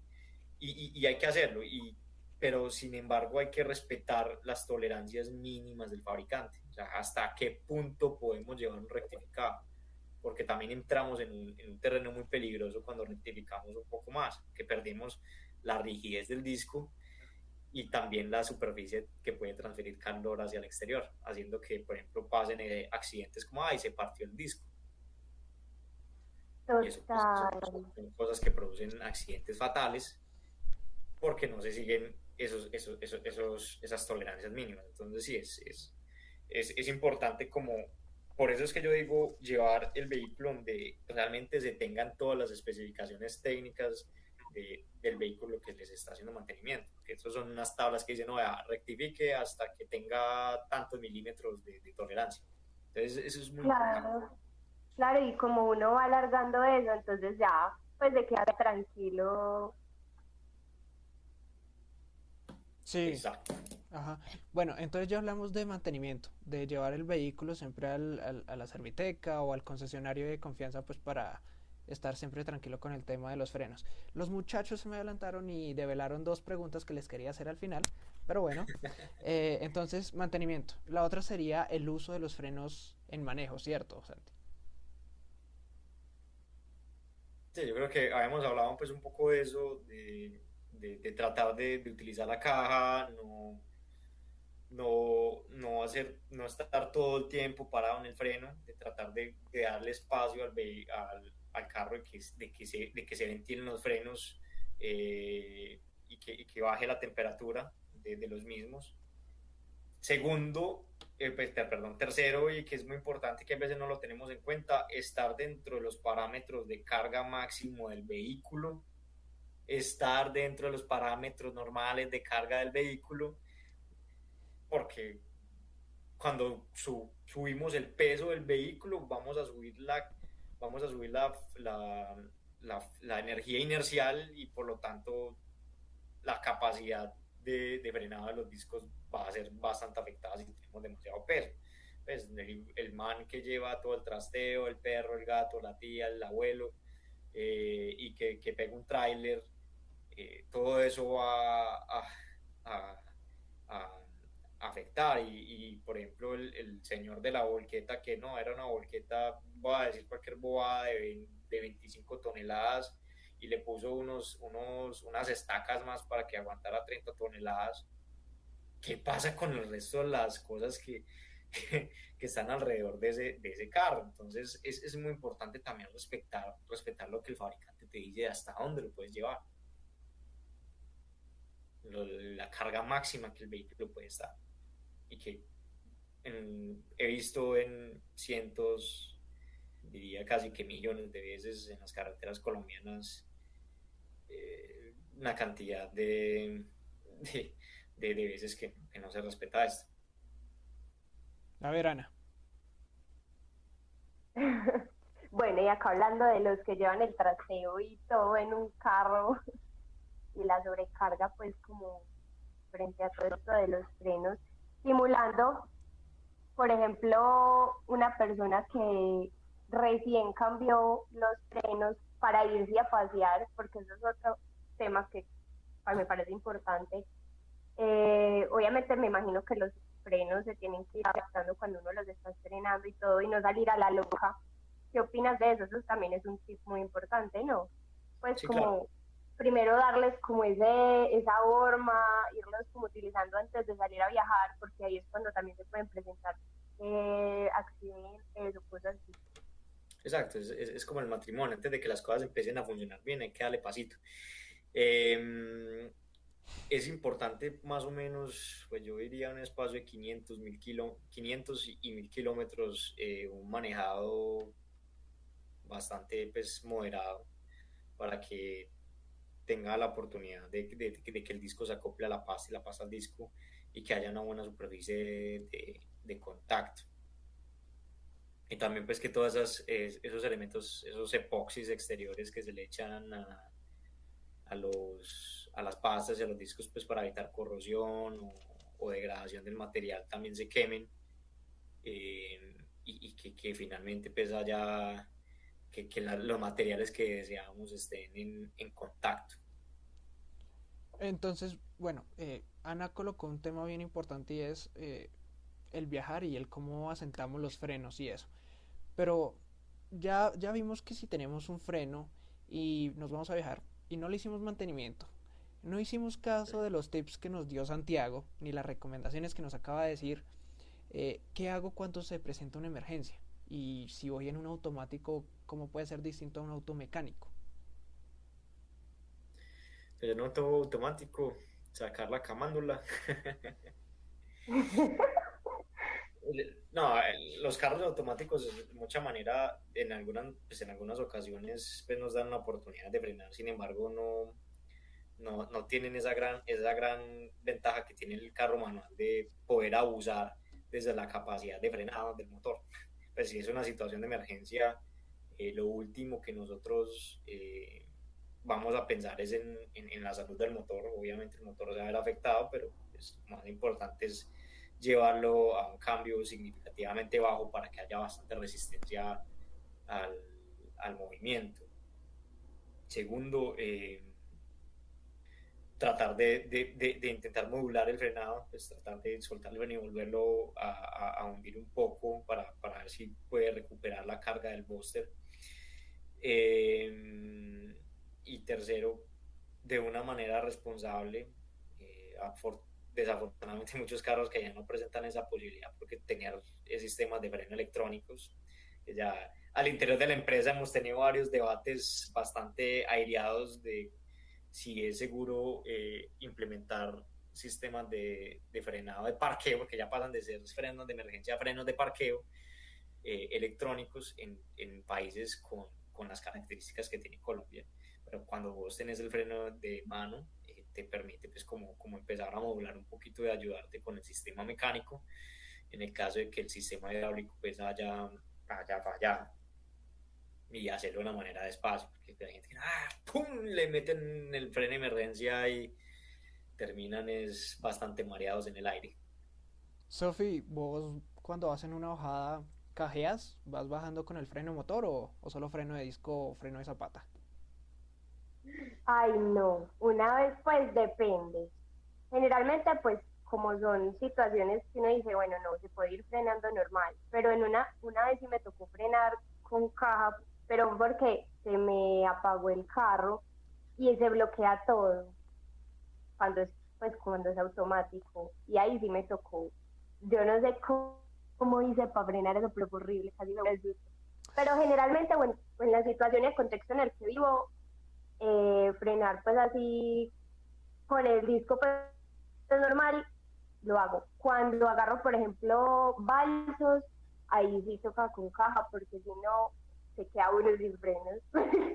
[SPEAKER 2] y hay que hacerlo, pero sin embargo hay que respetar las tolerancias mínimas del fabricante, o sea, hasta qué punto podemos llevar un rectificado, porque también entramos en un terreno muy peligroso cuando rectificamos un poco más, que perdemos la rigidez del disco y también la superficie que puede transferir calor hacia el exterior, haciendo que, por ejemplo, pasen accidentes como, ay, se partió el disco. Y eso pues, son cosas que producen accidentes fatales porque no se siguen esas tolerancias mínimas. Entonces, sí, es importante como, por eso es que yo digo, llevar el vehículo donde realmente se tengan todas las especificaciones técnicas del vehículo que les está haciendo mantenimiento. Que esas son unas tablas que dicen, no, rectifique hasta que tenga tantos milímetros de tolerancia. Entonces, eso es muy
[SPEAKER 3] Claro.
[SPEAKER 2] importante.
[SPEAKER 3] Claro, y como uno va alargando eso, entonces ya, pues de quedar tranquilo.
[SPEAKER 1] Sí,
[SPEAKER 2] Exacto.
[SPEAKER 1] ajá. Bueno, entonces ya hablamos de mantenimiento, de llevar el vehículo siempre a la serviteca o al concesionario de confianza, pues para estar siempre tranquilo con el tema de los frenos. Los muchachos se me adelantaron y develaron dos preguntas que les quería hacer al final, pero bueno, entonces mantenimiento. La otra sería el uso de los frenos en manejo, ¿cierto, Santi?
[SPEAKER 2] Sí, yo creo que habíamos hablado pues un poco de eso, de tratar de utilizar la caja, no hacer, no estar todo el tiempo parado en el freno, de tratar de darle espacio al carro, de que se ventilen los frenos, y que baje la temperatura de los mismos. Segundo, perdón, tercero, y que es muy importante que a veces no lo tenemos en cuenta, estar dentro de los parámetros de carga máximo del vehículo, estar dentro de los parámetros normales de carga del vehículo, porque cuando subimos el peso del vehículo, vamos a subir la energía inercial, y por lo tanto la capacidad de frenado de los discos va a ser bastante afectada si tenemos demasiado peso. Pues el man que lleva todo el trasteo, el perro, el gato, la tía, el abuelo, y que pega un tráiler, todo eso va a, a afectar. Por ejemplo, el señor de la volqueta, que no era una volqueta, voy a decir cualquier bobada, de 25 toneladas, y le puso unas estacas más para que aguantara 30 toneladas. ¿Qué pasa con el resto de las cosas que están alrededor de ese carro? Entonces es muy importante también respetar lo que el fabricante te dice, hasta dónde lo puedes llevar, la carga máxima que el vehículo puede estar. Y que he visto en cientos, diría casi que millones de veces en las carreteras colombianas, una cantidad de, de veces que no se respeta esto.
[SPEAKER 1] A ver, Ana.
[SPEAKER 3] Bueno, y acá hablando de los que llevan el traseo y todo en un carro y la sobrecarga, pues como frente a todo esto de los frenos, simulando, por ejemplo, una persona que recién cambió los frenos para irse a pasear, porque eso es otro tema que me parece importante. Obviamente me imagino que los frenos se tienen que ir adaptando cuando uno los está estrenando y todo, y no salir a la loca. ¿Qué opinas de eso? Eso también es un tip muy importante, ¿no? Pues
[SPEAKER 2] Sí, claro.
[SPEAKER 3] como primero darles como esa forma, irlos como utilizando antes de salir a viajar, porque ahí es cuando también se pueden presentar accidentes o cosas así.
[SPEAKER 2] Exacto, es como el matrimonio, antes de que las cosas empiecen a funcionar bien, hay que darle pasito. Eh, es importante más o menos, pues yo diría un espacio de 500 y 1000 kilómetros, un manejado bastante pues moderado, para que tenga la oportunidad de que el disco se acople a la pasta, y la pasta al disco, y que haya una buena superficie de contacto. Y también pues que todos esos elementos, esos epoxis exteriores que se le echan a las pastas y a los discos, pues para evitar corrosión o degradación del material, también se quemen, y que finalmente pues haya los materiales que deseamos estén en contacto.
[SPEAKER 1] Entonces, bueno, Ana colocó un tema bien importante y es el viajar y el cómo asentamos los frenos y eso. Pero ya vimos que si tenemos un freno y nos vamos a viajar y no le hicimos mantenimiento, no hicimos caso de los tips que nos dio Santiago, ni las recomendaciones que nos acaba de decir, ¿qué hago cuando se presenta una emergencia? Y si voy en un automático, ¿cómo puede ser distinto a un auto mecánico?
[SPEAKER 2] Pero en un auto automático, sacar la camándula. No, los carros automáticos de mucha manera, en algunas ocasiones pues nos dan la oportunidad de frenar. Sin embargo, no tienen esa gran ventaja que tiene el carro manual, de poder abusar desde la capacidad de frenado del motor. pues si es una situación de emergencia, lo último que nosotros vamos a pensar es en la salud del motor. Obviamente el motor se va a ver afectado, pero pues, lo más importante es llevarlo a un cambio significativamente bajo para que haya bastante resistencia al, al movimiento. Segundo, tratar de intentar modular el frenado, pues tratar de soltarlo y volverlo a hundir un poco para ver si puede recuperar la carga del booster. Y tercero, de una manera responsable. Desafortunadamente muchos carros que ya no presentan esa posibilidad porque tener sistemas de freno electrónicos. Ya al interior de la empresa hemos tenido varios debates bastante aireados de si es seguro implementar sistemas de frenado de parqueo, porque ya pasan de ser frenos de emergencia a frenos de parqueo electrónicos en países con las características que tiene Colombia. Pero cuando vos tenés el freno de mano, te permite pues como empezar a modular un poquito y ayudarte con el sistema mecánico en el caso de que el sistema hidráulico pues haya fallado, y hacerlo de una manera despacio, porque hay gente que ¡pum! Le meten el freno de emergencia y terminan es bastante mareados en el aire.
[SPEAKER 1] Sofi, vos cuando vas en una bajada, ¿cajeas? ¿Vas bajando con el freno motor o solo freno de disco o freno de zapata?
[SPEAKER 3] Ay, no, una vez pues depende. Generalmente pues como son situaciones que uno dice, bueno, no, se puede ir frenando normal, pero en una vez sí me tocó frenar con caja, pero porque se me apagó el carro y se bloquea todo cuando es automático, y ahí sí me tocó. Yo no sé cómo hice para frenar eso, pero fue horrible, casi me asusto. Pero generalmente, bueno, en la situación y el contexto en el que vivo, frenar pues así con el disco pues normal, lo hago. Cuando agarro, por ejemplo, balsos, ahí sí toca con caja, porque si no, se queda uno sin frenos,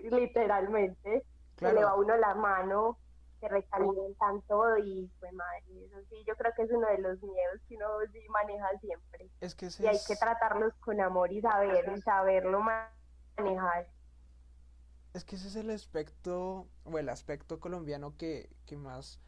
[SPEAKER 3] literalmente. Se le va
[SPEAKER 1] Claro,
[SPEAKER 3] a uno la mano, se recalientan todo y pues madre, eso sí, yo creo que es uno de los miedos que uno sí maneja siempre.
[SPEAKER 1] es que
[SPEAKER 3] Y
[SPEAKER 1] ese
[SPEAKER 3] hay que
[SPEAKER 1] es,
[SPEAKER 3] tratarlos con amor y saberlo manejar.
[SPEAKER 1] es que ese es el aspecto, o el aspecto colombiano que más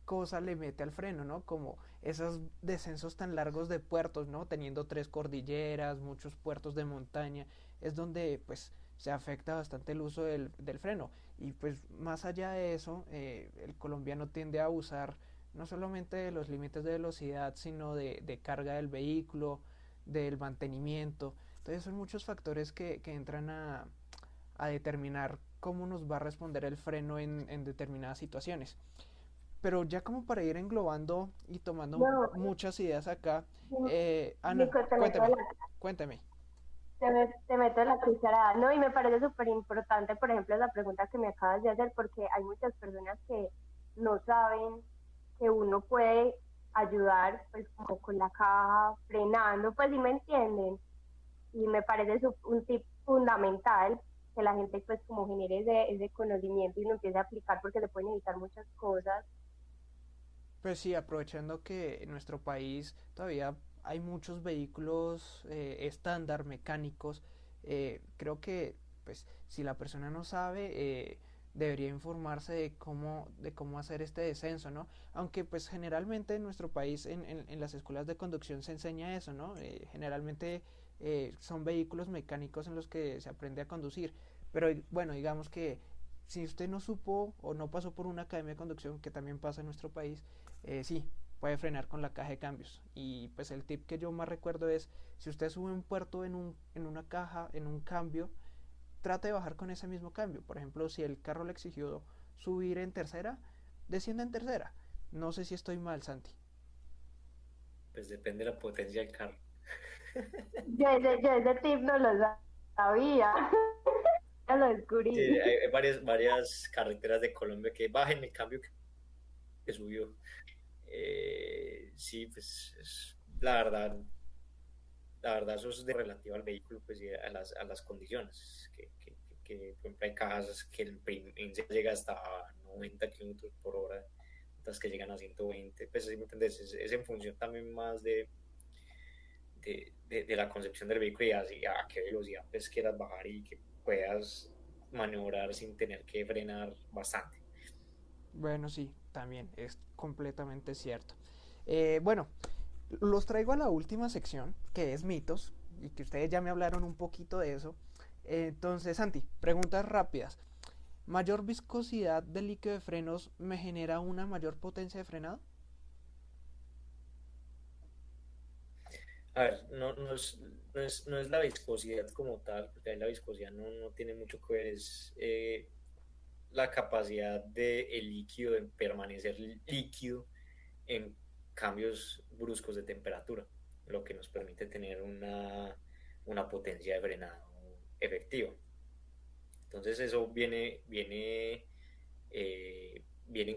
[SPEAKER 1] cosa le mete al freno, ¿no? Como esos descensos tan largos de puertos, ¿no? Teniendo tres cordilleras, muchos puertos de montaña, es donde pues se afecta bastante el uso del freno. Y pues más allá de eso, el colombiano tiende a abusar no solamente de los límites de velocidad, sino de carga del vehículo, del mantenimiento. Entonces son muchos factores que entran a determinar cómo nos va a responder el freno en determinadas situaciones. Pero ya como para ir englobando y tomando
[SPEAKER 3] No,
[SPEAKER 1] muchas ideas acá, Ana,
[SPEAKER 3] Nico,
[SPEAKER 1] cuéntame, cuéntame.
[SPEAKER 3] te meto la cucharada. No, y me parece súper importante, por ejemplo, la pregunta que me acabas de hacer, porque hay muchas personas que no saben que uno puede ayudar, pues, como con la caja, frenando, pues, si me entienden. Y me parece un tip fundamental que la gente, pues, como genere ese conocimiento y lo empiece a aplicar, porque se pueden evitar muchas cosas.
[SPEAKER 1] Pues sí, aprovechando que en nuestro país todavía hay muchos vehículos estándar mecánicos, creo que pues si la persona no sabe, debería informarse de cómo hacer este descenso, ¿no? Aunque pues generalmente en nuestro país en las escuelas de conducción se enseña eso, ¿no? Generalmente son vehículos mecánicos en los que se aprende a conducir, pero bueno, digamos que si usted no supo o no pasó por una academia de conducción, que también pasa en nuestro país, sí, puede frenar con la caja de cambios. Y pues el tip que yo más recuerdo es, si usted sube un puerto en una caja, en un cambio, trate de bajar con ese mismo cambio. Por ejemplo, si el carro le exigió subir en tercera, descienda en tercera. No sé si estoy mal, Santi.
[SPEAKER 2] Pues depende de la potencia del carro.
[SPEAKER 3] Yo ese tip no lo sabía, ya lo
[SPEAKER 2] Sí,
[SPEAKER 3] descubrí.
[SPEAKER 2] hay varias carreteras de Colombia que bajen el cambio que subió. Sí, pues la verdad eso es de relativo al vehículo pues, y a las condiciones. Por ejemplo, hay cajas que el índice llega hasta 90 kilómetros por hora, otras que llegan a 120. Pues, ¿sí me entendés? Es en función también más de la concepción del vehículo y a qué velocidad pues quieras bajar y que puedas maniobrar sin tener que frenar bastante.
[SPEAKER 1] Bueno, sí, también es completamente cierto. Bueno, los traigo a la última sección, que es mitos, y que ustedes ya me hablaron un poquito de eso. Entonces, Santi, preguntas rápidas. ¿Mayor viscosidad del líquido de frenos me genera una mayor potencia de frenado?
[SPEAKER 2] A ver, no es la viscosidad como tal, porque ahí la viscosidad no tiene mucho que ver, es la capacidad del líquido de permanecer líquido en cambios bruscos de temperatura, lo que nos permite tener una potencia de frenado efectiva. Entonces eso vienen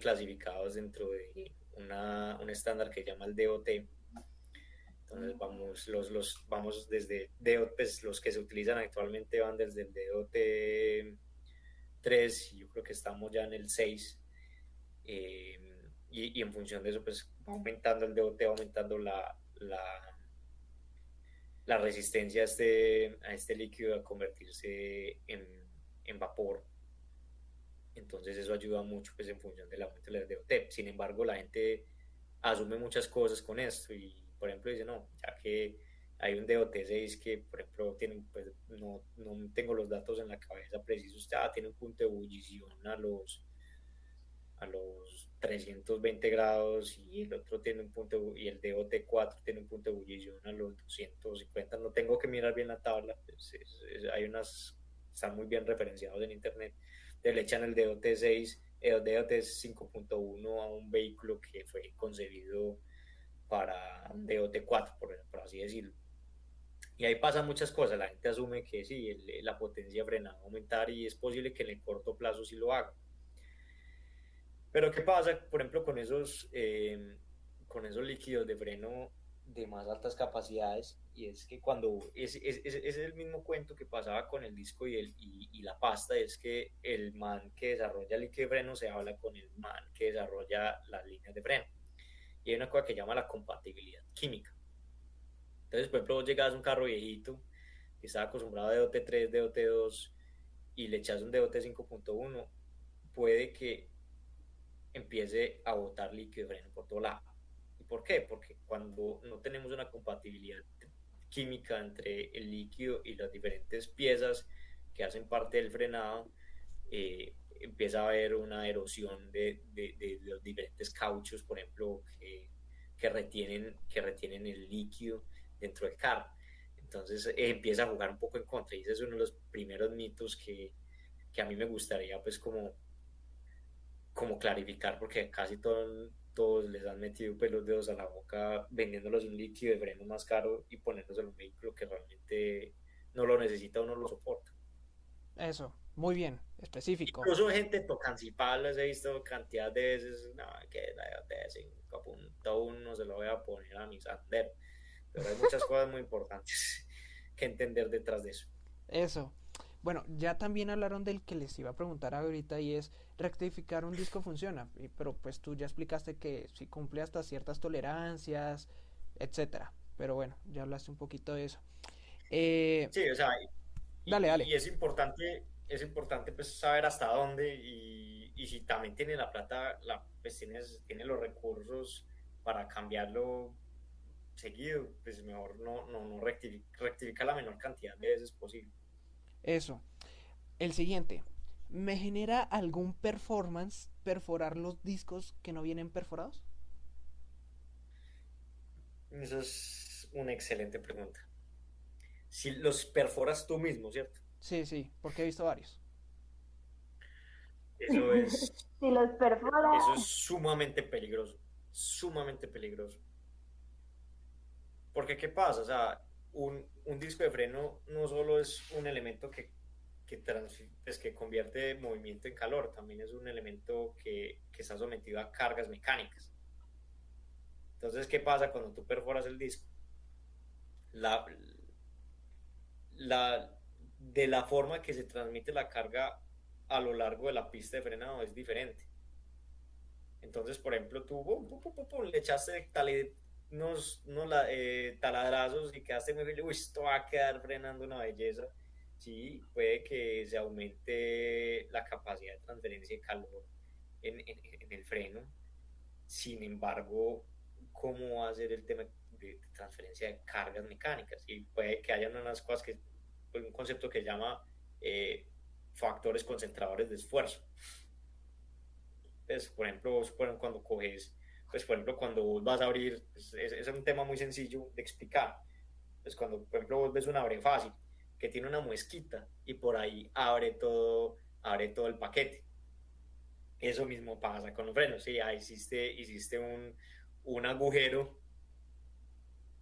[SPEAKER 2] clasificados dentro de un estándar que se llama el DOT. Entonces vamos desde DOT, pues los que se utilizan actualmente van desde el DOT 3 y yo creo que estamos ya en el 6. Y en función de eso pues va aumentando el DOT, va aumentando la resistencia a este líquido a convertirse en vapor. Entonces eso ayuda mucho pues en función del aumento del DOT. Sin embargo, la gente asume muchas cosas con esto y por ejemplo dice, no, ya que hay un DOT 6 que por ejemplo tienen, pues no tengo los datos en la cabeza precisos, tiene un punto de ebullición a los 320 grados y el otro tiene un punto, y el DOT 4 tiene un punto de ebullición a los 250. No tengo que mirar bien la tabla, pues hay unas, están muy bien referenciados en internet. Le echan el DOT 6, el DOT 5.1 a un vehículo que fue concebido para DOT 4, por así decirlo. Y ahí pasan muchas cosas, la gente asume que sí, la potencia frenada va a aumentar y es posible que en el corto plazo sí lo haga. Pero ¿qué pasa, por ejemplo, con esos líquidos de freno de más altas capacidades? Y es que cuando es el mismo cuento que pasaba con el disco y la pasta, es que el man que desarrolla el líquido de freno se habla con el man que desarrolla las líneas de freno. Y hay una cosa que llama la compatibilidad química. Entonces, por ejemplo, vos llegabas a un carro viejito que estaba acostumbrado a DOT 3, DOT 2 y le echas un DOT 5.1, puede que empiece a botar líquido de freno por todo lado. ¿Y por qué? Porque cuando no tenemos una compatibilidad química entre el líquido y las diferentes piezas que hacen parte del frenado, empieza a haber una erosión de los diferentes cauchos, por ejemplo, que retienen el líquido dentro del carro. Entonces empieza a jugar un poco en contra y ese es uno de los primeros mitos que a mí me gustaría pues como clarificar, porque casi todos les han metido pues, los dedos a la boca vendiéndolos un líquido de freno más caro y poniéndose en un vehículo que realmente no lo necesita o no lo soporta.
[SPEAKER 1] Eso, muy bien, específico.
[SPEAKER 2] Incluso gente tocancipal, les he visto cantidad de veces, no, que la de 5.1 se lo voy a poner a mi Sander, pero hay muchas cosas muy importantes que entender detrás de eso.
[SPEAKER 1] Eso. Bueno, ya también hablaron del que les iba a preguntar ahorita y es rectificar un disco funciona, pero pues tú ya explicaste que si cumple hasta ciertas tolerancias, etcétera. Pero bueno, ya hablaste un poquito de eso. Eh,
[SPEAKER 2] Sí, o sea,
[SPEAKER 1] dale, dale.
[SPEAKER 2] y es importante pues saber hasta dónde y si también tiene la plata, pues tiene los recursos para cambiarlo seguido, pues mejor no rectifica la menor cantidad de veces posible.
[SPEAKER 1] Eso. El siguiente. ¿Me genera algún performance perforar los discos que no vienen perforados?
[SPEAKER 2] Esa es una excelente pregunta. Si los perforas tú mismo, ¿cierto?
[SPEAKER 1] Sí, sí, porque he visto varios.
[SPEAKER 2] Eso es,
[SPEAKER 3] Si los perfora,
[SPEAKER 2] eso es sumamente peligroso, sumamente peligroso. Porque ¿qué pasa? O sea, un disco de freno no solo es un elemento pues, que convierte movimiento en calor, también es un elemento que está sometido a cargas mecánicas. Entonces, ¿qué pasa cuando tú perforas el disco? La, la, de la forma que se transmite la carga a lo largo de la pista de frenado es diferente. Entonces, por ejemplo, tú le echaste taladrazos y quedaste muy feliz, uy, esto va a quedar frenando una belleza. Sí, puede que se aumente la capacidad de transferencia de calor en el freno. Sin embargo, ¿cómo va a ser el tema de transferencia de cargas mecánicas? Y puede que haya unas cosas que, un concepto que se llama eh, factores concentradores de esfuerzo. Pues, por ejemplo, cuando coges, pues, por ejemplo, cuando vos vas a abrir, pues, es un tema muy sencillo de explicar. Pues, cuando, por ejemplo, vos ves un abre fácil que tiene una muesquita y por ahí abre todo el paquete. Eso mismo pasa con los frenos. Sí, ahí hiciste un agujero,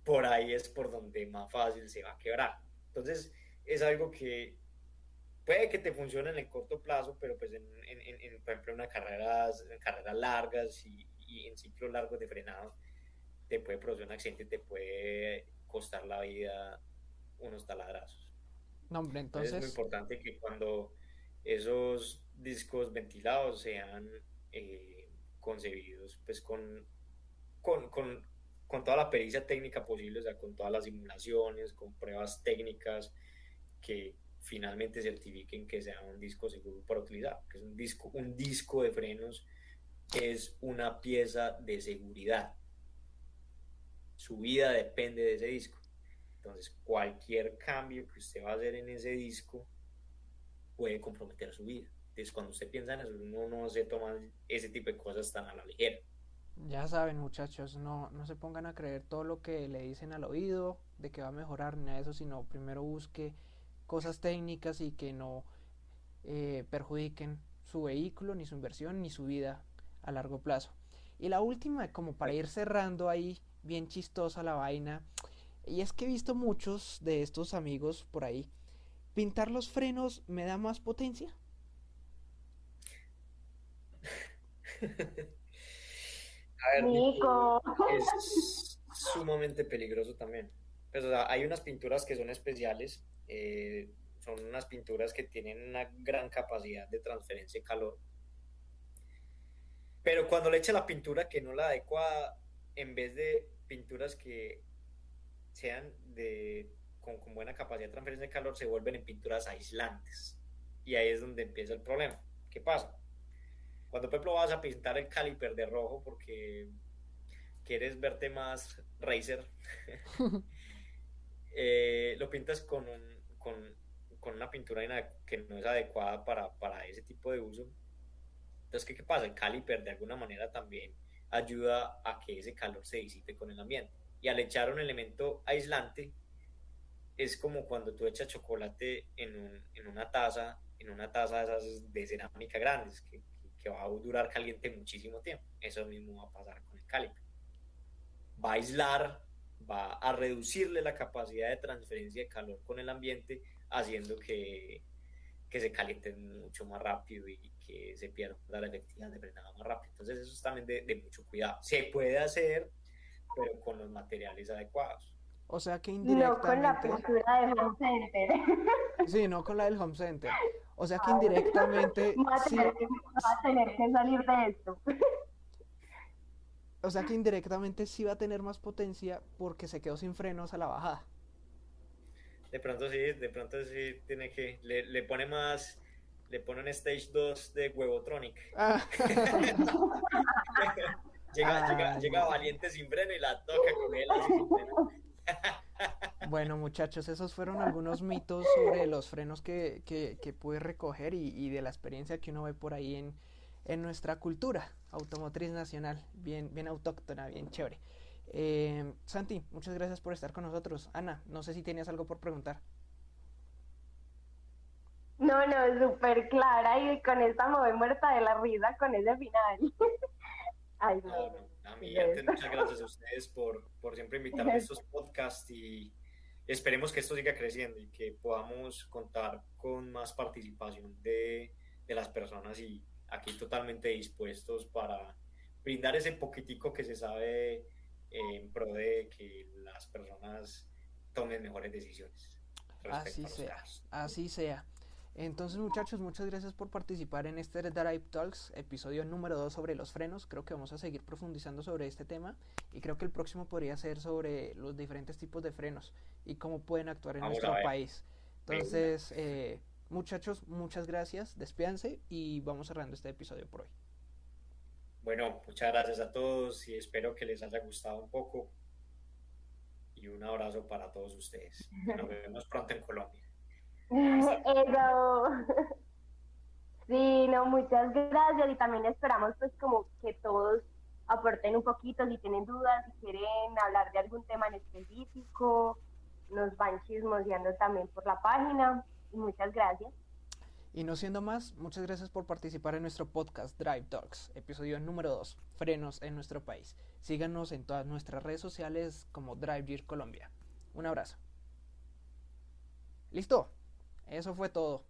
[SPEAKER 2] por ahí es por donde más fácil se va a quebrar. Entonces, es algo que puede que te funcione en el corto plazo, pero pues por ejemplo, en carreras largas y en ciclos largos de frenado, te puede producir un accidente, te puede costar la vida unos taladrazos.
[SPEAKER 1] No, hombre,
[SPEAKER 2] Entonces es muy
[SPEAKER 1] entonces,
[SPEAKER 2] importante que cuando esos discos ventilados sean concebidos pues con, con, con toda la pericia técnica posible, o sea, con todas las simulaciones, con pruebas técnicas que finalmente certifiquen que sea un disco seguro para utilizar, que es un disco de frenos es una pieza de seguridad. Su vida depende de ese disco. Entonces, cualquier cambio que usted va a hacer en ese disco puede comprometer su vida. Entonces, cuando usted piensa en eso, uno no se toma ese tipo de cosas tan a la ligera.
[SPEAKER 1] ya saben, muchachos, no se pongan a creer todo lo que le dicen al oído de que va a mejorar ni nada de eso, sino primero busque cosas técnicas y que no perjudiquen su vehículo, ni su inversión, ni su vida a largo plazo. Y la última, como para ir cerrando ahí, bien chistosa la vaina, y es que he visto muchos de estos amigos por ahí, pintar los frenos me da más potencia.
[SPEAKER 2] A ver, Nico,
[SPEAKER 3] Nico.
[SPEAKER 2] es sumamente peligroso también. Pues, o sea, hay unas pinturas que son especiales, son unas pinturas que tienen una gran capacidad de transferencia de calor, pero cuando le echa la pintura que no la adecuada, en vez de pinturas que sean con buena capacidad de transferencia de calor, se vuelven en pinturas aislantes. Y ahí es donde empieza el problema. ¿Qué pasa? Cuando, por ejemplo, vas a pintar el caliper de rojo porque quieres verte más racer, lo pintas con una pintura que no es adecuada para ese tipo de uso. Entonces, ¿qué pasa? El caliper de alguna manera también ayuda a que ese calor se disipe con el ambiente. Y al echar un elemento aislante, es como cuando tú echas chocolate en una taza de esas de cerámica grandes, que va a durar caliente muchísimo tiempo. Eso mismo va a pasar con el caliper. Va a aislar, va a reducirle la capacidad de transferencia de calor con el ambiente, haciendo que se calienten mucho más rápido y que se pierda la efectividad de frenado más rápido. Entonces eso es también de mucho cuidado. Se puede hacer, pero con los materiales adecuados.
[SPEAKER 1] O sea que
[SPEAKER 3] No con la
[SPEAKER 1] indirectamente,
[SPEAKER 3] pintura de Home Center.
[SPEAKER 1] sí, no con la del home center. O sea que
[SPEAKER 3] Ay,
[SPEAKER 1] indirectamente sí,
[SPEAKER 3] va a tener que salir de esto.
[SPEAKER 1] o sea que indirectamente sí va a tener más potencia porque se quedó sin frenos a la bajada.
[SPEAKER 2] De pronto sí tiene le pone un Stage 2 de Huevotronic.
[SPEAKER 1] Ah, ay,
[SPEAKER 2] Llega valiente sin freno y la toca con él así sin freno.
[SPEAKER 1] bueno, muchachos, esos fueron algunos mitos sobre los frenos que pude recoger y de la experiencia que uno ve por ahí en nuestra cultura automotriz nacional, bien autóctona, bien chévere. Santi, muchas gracias por estar con nosotros. Ana, no sé si tenías algo por preguntar.
[SPEAKER 3] No, súper clara y con esta me voy muerta de la risa con ese final. Ay,
[SPEAKER 2] No,
[SPEAKER 3] no,
[SPEAKER 2] no, a mí
[SPEAKER 3] no.
[SPEAKER 2] antes muchas gracias a ustedes por siempre invitarme a estos podcasts y esperemos que esto siga creciendo y que podamos contar con más participación de las personas y aquí totalmente dispuestos para brindar ese poquitico que se sabe en pro de que las personas tomen mejores decisiones
[SPEAKER 1] Así
[SPEAKER 2] respecto a los
[SPEAKER 1] sea,
[SPEAKER 2] carros.
[SPEAKER 1] así sea. Entonces, muchachos, muchas gracias por participar en este Drive Talks, episodio número 2 sobre los frenos. Creo que vamos a seguir profundizando sobre este tema y creo que el próximo podría ser sobre los diferentes tipos de frenos y cómo pueden actuar en
[SPEAKER 2] Vamos a
[SPEAKER 1] nuestro
[SPEAKER 2] ver.
[SPEAKER 1] país.
[SPEAKER 2] De una.
[SPEAKER 1] Entonces, muchachos, muchas gracias, despídanse y vamos cerrando este episodio por hoy.
[SPEAKER 2] Bueno, muchas gracias a todos y espero que les haya gustado un poco y un abrazo para todos ustedes. Nos vemos pronto en Colombia. Hasta luego.
[SPEAKER 3] Eso. Sí, no, muchas gracias y también esperamos pues como que todos aporten un poquito si tienen dudas, si quieren hablar de algún tema en específico, nos van chismoseando también por la página y muchas gracias.
[SPEAKER 1] Y no siendo más, muchas gracias por participar en nuestro podcast Drive Talks, episodio número 2, frenos en nuestro país. Síganos en todas nuestras redes sociales como Drive Gear Colombia. Un abrazo. Listo, eso fue todo.